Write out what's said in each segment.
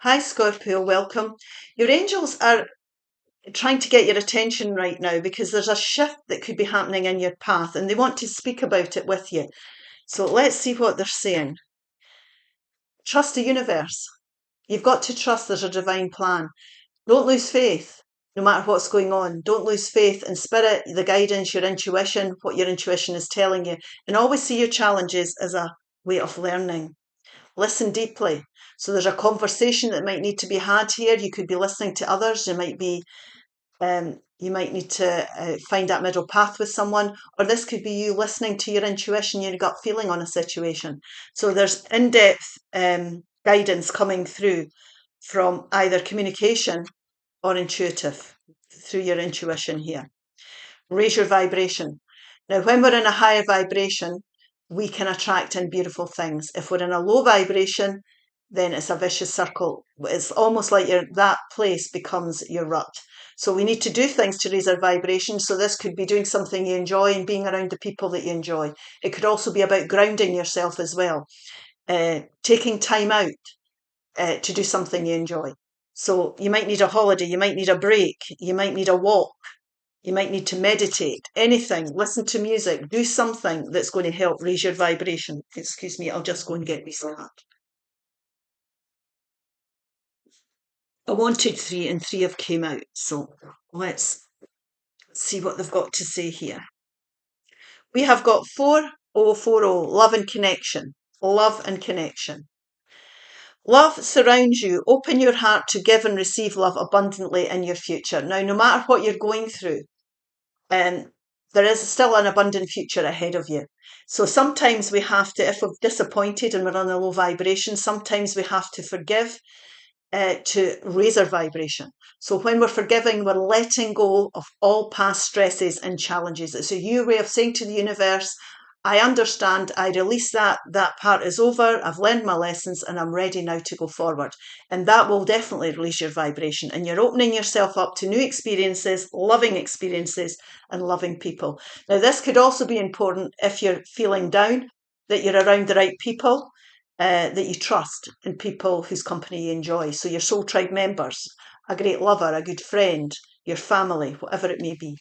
Hi, Scorpio, welcome. Your angels are trying to get your attention right now because there's a shift that could be happening in your path and they want to speak about it with you. So let's see what they're saying. Trust the universe. You've got to trust there's a divine plan. Don't lose faith, no matter what's going on. Don't lose faith in spirit, the guidance, your intuition, what your intuition is telling you. And always see your challenges as a way of learning. Listen deeply. So there's a conversation that might need to be had here. You could be listening to others. You might need to find that middle path with someone, or this could be you listening to your intuition, your gut feeling on a situation. So there's in-depth guidance coming through from either communication or intuitive through your intuition here. Raise your vibration. Now, when we're in a higher vibration, we can attract in beautiful things. If we're in a low vibration, then it's a vicious circle. It's almost like that place becomes your rut. So we need to do things to raise our vibration. So this could be doing something you enjoy and being around the people that you enjoy. It could also be about grounding yourself as well, taking time out to do something you enjoy. So you might need a holiday, you might need a break, you might need a walk, you might need to meditate, anything, listen to music, do something that's going to help raise your vibration. Excuse me, I'll just go and get me some. I wanted three and three have came out. So let's see what they've got to say here. We have got 4040, love and connection. Love and connection. Love surrounds you. Open your heart to give and receive love abundantly in your future. Now, no matter what you're going through, there is still an abundant future ahead of you. So sometimes we have to, if we're disappointed and we're on a low vibration, sometimes we have to forgive to raise our vibration. So when we're forgiving, we're letting go of all past stresses and challenges. It's a new way of saying to the universe, I understand, I release that part is over, I've learned my lessons and I'm ready now to go forward. And that will definitely release your vibration. And you're opening yourself up to new experiences, and loving people. Now, this could also be important if you're feeling down, that you're around the right people, that you trust, and people whose company you enjoy. So your soul tribe members, a great lover, a good friend, your family, whatever it may be.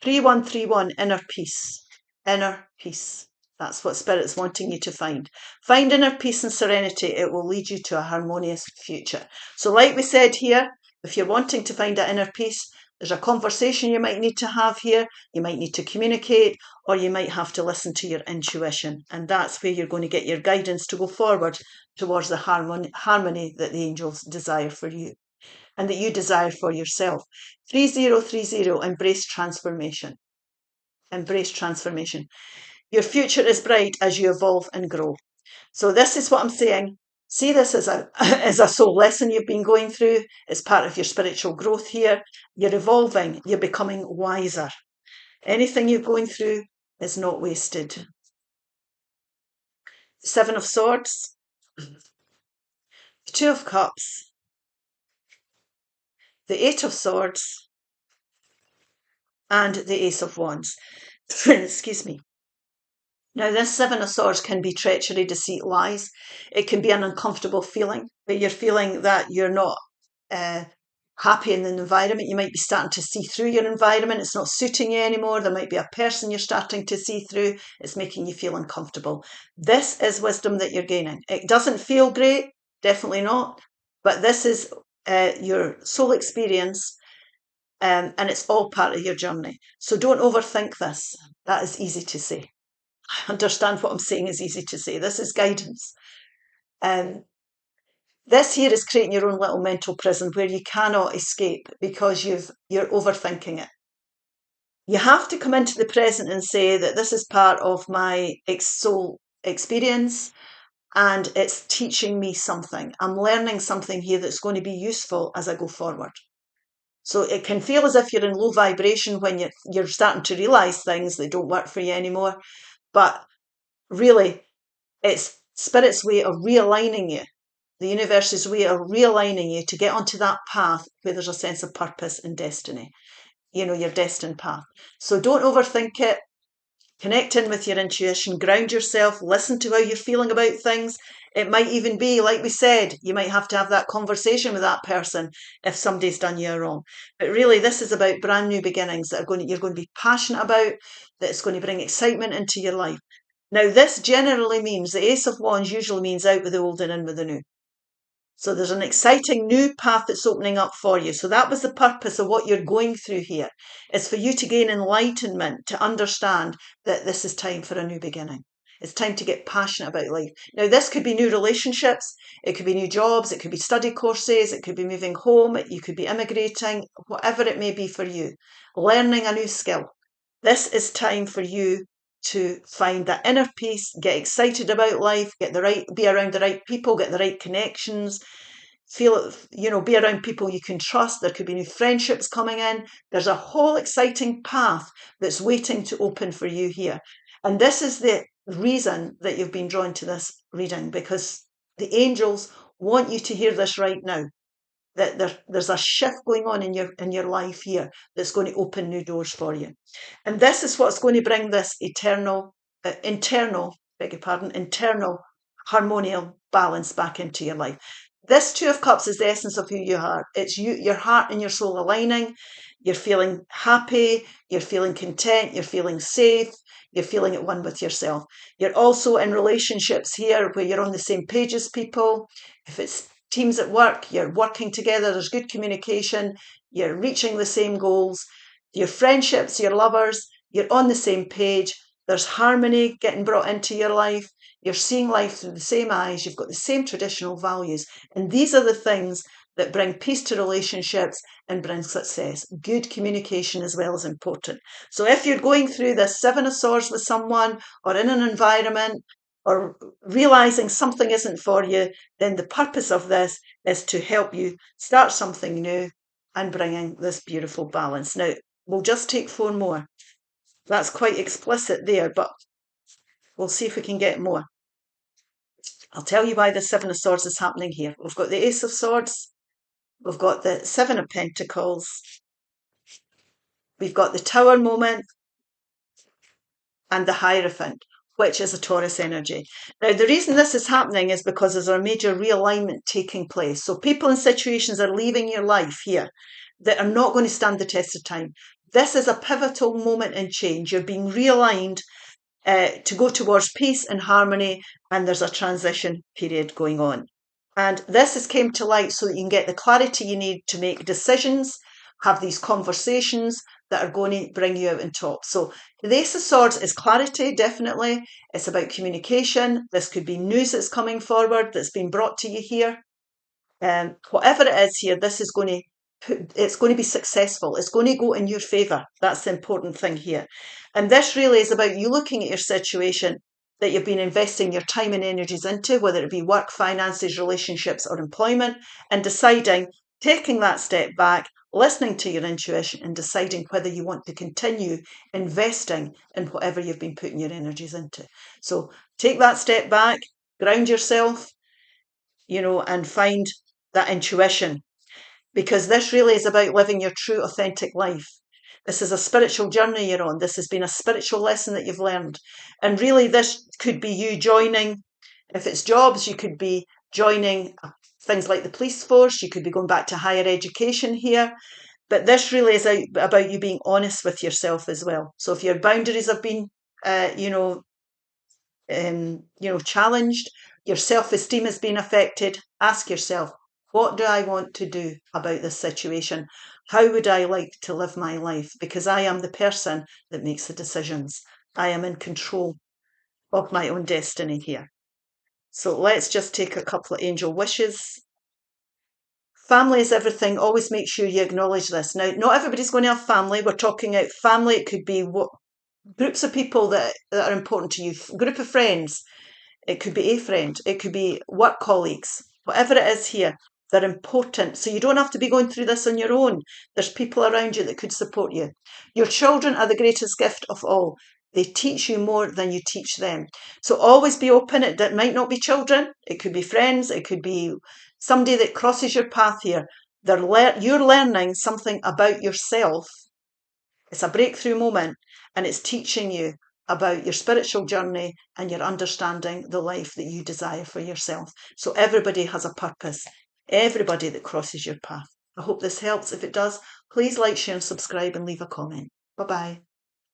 3131, inner peace. Inner peace. That's what Spirit's wanting you to find. Find inner peace and serenity. It will lead you to a harmonious future. So like we said here, if you're wanting to find that inner peace, there's a conversation you might need to have here. You might need to communicate, or you might have to listen to your intuition. And that's where you're going to get your guidance to go forward towards the harmony that the angels desire for you and that you desire for yourself. 3030, embrace transformation. Embrace transformation. Your future is bright as you evolve and grow. So this is what I'm saying. See this as a soul lesson you've been going through. It's part of your spiritual growth here. You're evolving. You're becoming wiser. Anything you're going through is not wasted. Seven of Swords, Two of Cups, the Eight of Swords, and the Ace of Wands. Excuse me. Now, this Seven of Swords can be treachery, deceit, lies. It can be an uncomfortable feeling, where you're feeling that you're not happy in the environment. You might be starting to see through your environment. It's not suiting you anymore. There might be a person you're starting to see through. It's making you feel uncomfortable. This is wisdom that you're gaining. It doesn't feel great, definitely not, but this is your soul experience. And it's all part of your journey. So don't overthink this. That is easy to say. I understand what I'm saying is easy to say. This is guidance. This here is creating your own little mental prison where you cannot escape because you're overthinking it. You have to come into the present and say that this is part of my soul experience and it's teaching me something. I'm learning something here that's going to be useful as I go forward. So it can feel as if you're in low vibration when you're starting to realise things that don't work for you anymore. But really, it's Spirit's way of realigning you, the universe's way of realigning you to get onto that path where there's a sense of purpose and destiny, your destined path. So don't overthink it. Connect in with your intuition, ground yourself, listen to how you're feeling about things. It might even be, like we said, you might have to have that conversation with that person if somebody's done you wrong. But really, this is about brand new beginnings that you're going to be passionate about, that's going to bring excitement into your life. Now, this generally means the Ace of Wands usually means out with the old and in with the new. So there's an exciting new path that's opening up for you. So that was the purpose of what you're going through here, is for you to gain enlightenment, to understand that this is time for a new beginning. It's time to get passionate about life. Now, this could be new relationships, it could be new jobs, it could be study courses, it could be moving home, you could be immigrating, whatever it may be for you, learning a new skill. This is time for you to find that inner peace, get excited about life, be around the right people, get the right connections, be around people you can trust. There could be new friendships coming in. There's a whole exciting path that's waiting to open for you here. And this is the reason that you've been drawn to this reading, because the angels want you to hear this right now. That there's a shift going on in your life here that's going to open new doors for you. And this is what's going to bring this internal harmonial balance back into your life. This Two of Cups is the essence of who you are. It's your heart and your soul aligning. You're feeling happy, you're feeling content, you're feeling safe, you're feeling at one with yourself. You're also in relationships here where you're on the same page as people. If it's teams at work, you're working together, there's good communication, you're reaching the same goals. Your friendships, your lovers, you're on the same page. There's harmony getting brought into your life. You're seeing life through the same eyes. You've got the same traditional values. And these are the things that bring peace to relationships and bring success. Good communication as well is important. So if you're going through this Seven of Swords with someone, or in an environment, or realizing something isn't for you, then the purpose of this is to help you start something new and bringing this beautiful balance. Now, we'll just take 4 more. That's quite explicit there, but we'll see if we can get more. I'll tell you why the Seven of Swords is happening here. We've got the Ace of Swords, we've got the Seven of Pentacles, we've got the Tower moment, and the Hierophant, which is a Taurus energy. Now, the reason this is happening is because there's a major realignment taking place. So people and situations are leaving your life here that are not going to stand the test of time. This is a pivotal moment in change. You're being realigned to go towards peace and harmony, and there's a transition period going on. And this has came to light so that you can get the clarity you need to make decisions, have these conversations that are going to bring you out on top. So the Ace of Swords is clarity, definitely. It's about communication. This could be news that's coming forward, that's been brought to you here. Whatever it is here, it's going to be successful. It's going to go in your favour. That's the important thing here. And this really is about you looking at your situation that you've been investing your time and energies into, whether it be work, finances, relationships, or employment, and deciding, taking that step back, listening to your intuition, and deciding whether you want to continue investing in whatever you've been putting your energies into. So take that step back, ground yourself, and find that intuition, because this really is about living your true, authentic life. This is a spiritual journey you're on. This has been a spiritual lesson that you've learned. And really, this could be you joining, if it's jobs, you could be joining things like the police force. You could be going back to higher education here. But this really is about you being honest with yourself as well. So if your boundaries have been, challenged, your self-esteem has been affected, ask yourself, what do I want to do about this situation? How would I like to live my life? Because I am the person that makes the decisions. I am in control of my own destiny here. So let's just take a couple of angel wishes. Family is everything. Always make sure you acknowledge this. Now, not everybody's going to have family. We're talking about family. It could be groups of people that are important to you, group of friends. It could be a friend. It could be work colleagues. Whatever it is here, they're important. So you don't have to be going through this on your own. There's people around you that could support you. Your children are the greatest gift of all. They teach you more than you teach them. So always be open. It might not be children. It could be friends. It could be somebody that crosses your path here. You're learning something about yourself. It's a breakthrough moment, and it's teaching you about your spiritual journey and your understanding the life that you desire for yourself. So everybody has a purpose, everybody that crosses your path. I hope this helps. If it does, please like, share and subscribe and leave a comment. Bye-bye.